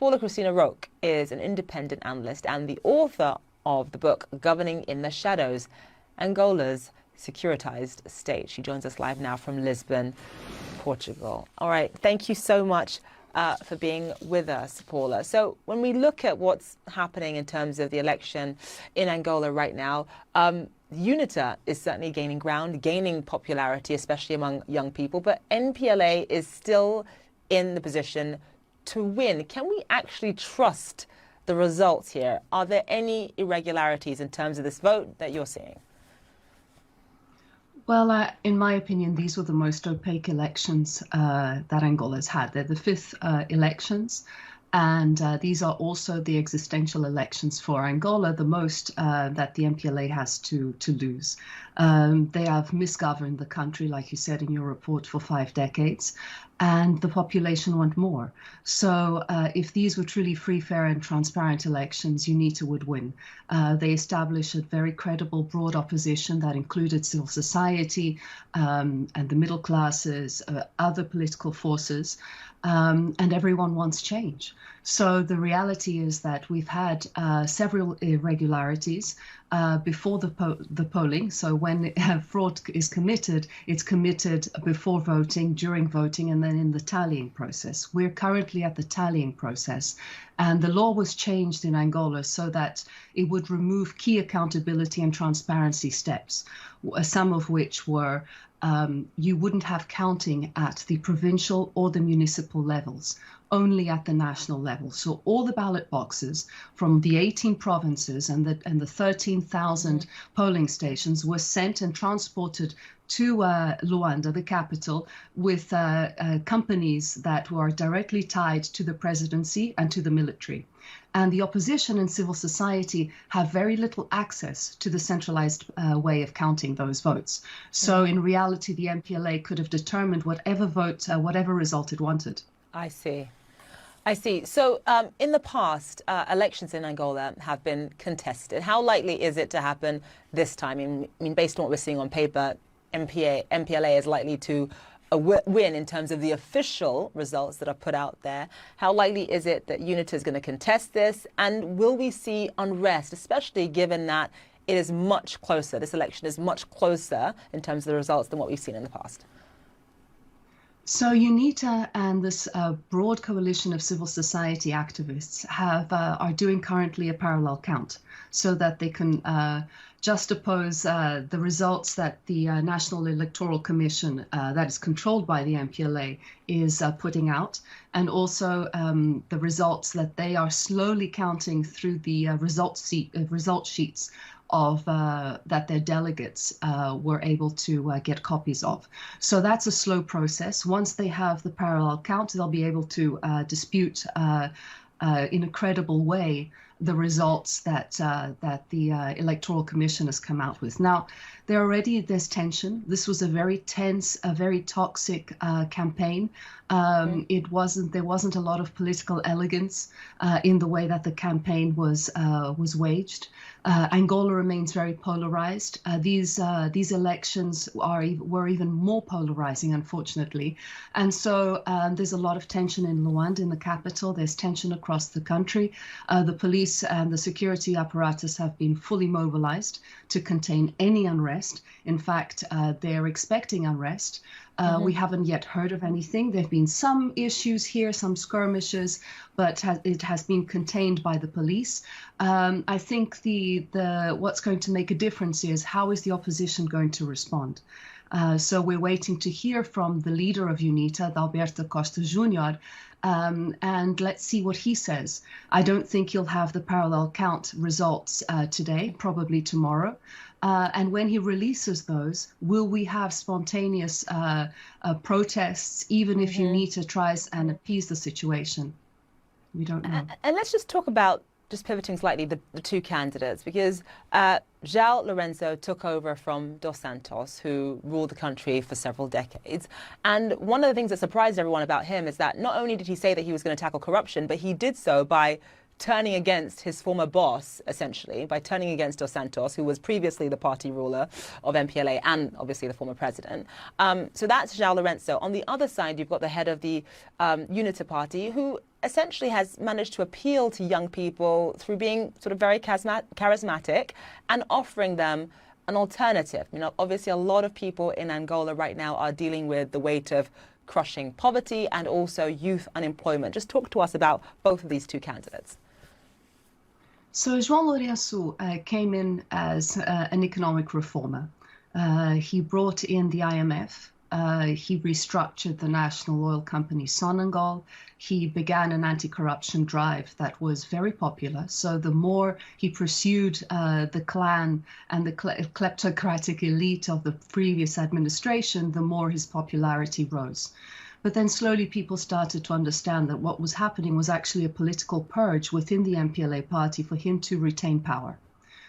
Paula Cristina Roque is an independent analyst and the author of the book Governing in the Shadows, Angola's Securitized State. She joins us live now from Lisbon, Portugal. All right, thank you so much for being with us, Paula. So when we look at what's happening in terms of the election in Angola right now, UNITA is certainly gaining ground, gaining popularity, especially among young people, but NPLA is still in the position to win. Can we actually trust the results here? Are there any irregularities in terms of this vote that you're seeing? Well, in my opinion, these were the most opaque elections that Angola's had. They're the fifth elections, and these are also the existential elections for Angola, the most that the MPLA has to lose. They have misgoverned the country, like you said in your report, for 5 decades, and the population want more. So if these were truly free, fair and transparent elections, UNITA would win. They established a very credible, broad opposition that included civil society and the middle classes, other political forces, and everyone wants change. So the reality is that we've had several irregularities before the polling. So when fraud is committed, it's committed before voting, during voting, and then in the tallying process. We're currently at the tallying process, and the law was changed in Angola so that it would remove key accountability and transparency steps, some of which were you wouldn't have counting at the provincial or the municipal levels, only at the national level. So all the ballot boxes from the 18 provinces and the 13,000 polling stations were sent and transported to Luanda, the capital, with companies that were directly tied to the presidency and to the military. And the opposition and civil society have very little access to the centralized way of counting those votes. So in reality, the MPLA could have determined whatever vote, whatever result it wanted. I see. I see. So in the past, elections in Angola have been contested. How likely is it to happen this time? I mean, based on what we're seeing on paper, MPLA is likely to win in terms of the official results that are put out there. How likely is it that UNITA is going to contest this? And will we see unrest, especially given that it is much closer, this election is much closer in terms of the results than what we've seen in the past? So UNITA and this broad coalition of civil society activists are doing currently a parallel count so that they can juxtapose the results that the National Electoral Commission, that is controlled by the MPLA, is putting out, and also the results that they are slowly counting through the result sheets of that their delegates were able to get copies of. So that's a slow process. Once they have the parallel count, they'll be able to dispute in a credible way the results that the Electoral Commission has come out with. Now, there's tension. This was a very tense, a very toxic campaign. There wasn't a lot of political elegance in the way that the campaign was waged. Angola remains very polarized. These elections were even more polarizing, unfortunately. And so there's a lot of tension in Luanda, in the capital. There's tension across the country. The police and the security apparatus have been fully mobilized to contain any unrest. In fact, they're expecting unrest. We haven't yet heard of anything. There have been some issues here, some skirmishes, but it has been contained by the police. I think what's going to make a difference is how is the opposition going to respond? So we're waiting to hear from the leader of UNITA, Alberto Costa Jr., and let's see what he says. I don't think he'll have the parallel count results today, probably tomorrow. And when he releases those, will we have spontaneous protests, even if UNITA tries and appease the situation? We don't know. And let's just talk about, just pivoting slightly, the two candidates, because João Lorenzo took over from Dos Santos, who ruled the country for several decades. And one of the things that surprised everyone about him is that not only did he say that he was going to tackle corruption, but he did so by turning against his former boss, essentially, by turning against Dos Santos, who was previously the party ruler of MPLA and obviously the former president. So that's João Lourenço. On the other side, you've got the head of the UNITA party, who essentially has managed to appeal to young people through being sort of very charismatic and offering them an alternative. You know, obviously a lot of people in Angola right now are dealing with the weight of crushing poverty and also youth unemployment. Just talk to us about both of these two candidates. So João Lourenço came in as an economic reformer. He brought in the IMF. He restructured the national oil company Sonangol. He began an anti-corruption drive that was very popular. So the more he pursued the clan and the kleptocratic elite of the previous administration, the more his popularity rose. But then slowly people started to understand that what was happening was actually a political purge within the MPLA party for him to retain power.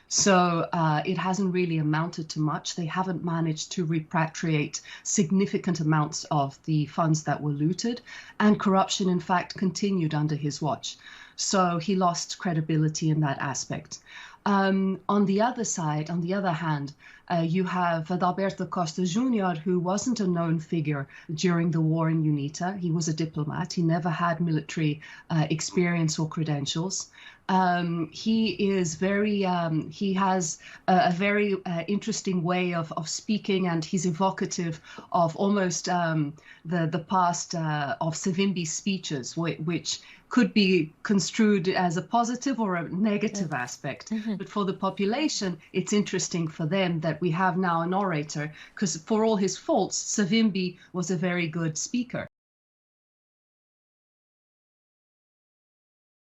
So it hasn't really amounted to much. They haven't managed to repatriate significant amounts of the funds that were looted, and corruption, in fact, continued under his watch. So he lost credibility in that aspect. On the other side, on the other hand, you have Adalberto Costa Jr., who wasn't a known figure during the war in UNITA. He was a diplomat. He never had military experience or credentials. He is very, he has a very interesting way of speaking, and he's evocative of almost the past of Savimbi's speeches, which could be construed as a positive or a negative aspect. Mm-hmm. But for the population, it's interesting for them that we have now an orator, because for all his faults, Savimbi was a very good speaker.